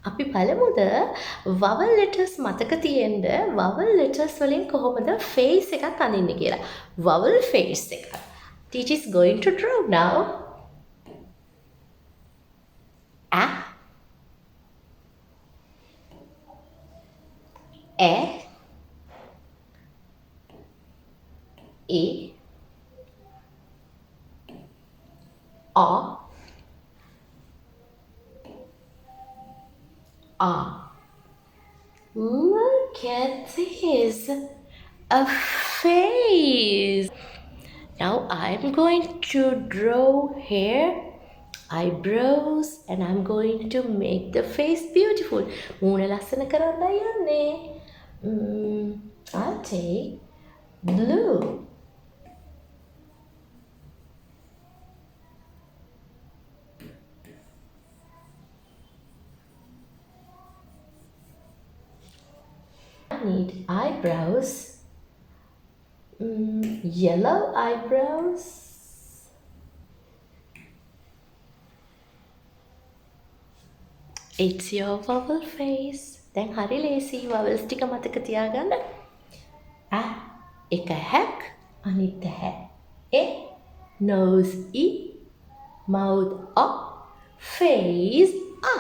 අපි බලමුද vowel letters මතක තියෙන්න vowel letters වලින් කොහොමද face එකක් අඳින්නේ කියලා. Vowel face එක. Teacher is going to draw now. A, E, E, O, R. Look at this. A face. Now I'm going to draw hair, eyebrows, and I'm going to make the face beautiful. මූණ ලස්සන කරන්නයි යන්නේ. I'll take blue. I need eyebrows. Yellow eyebrows. It's your vowel face. දැන් හරි ලේසි vowels ටික මතක තියාගන්න. A එක හැක් අනිත් හැ. E nose E mouth O face A.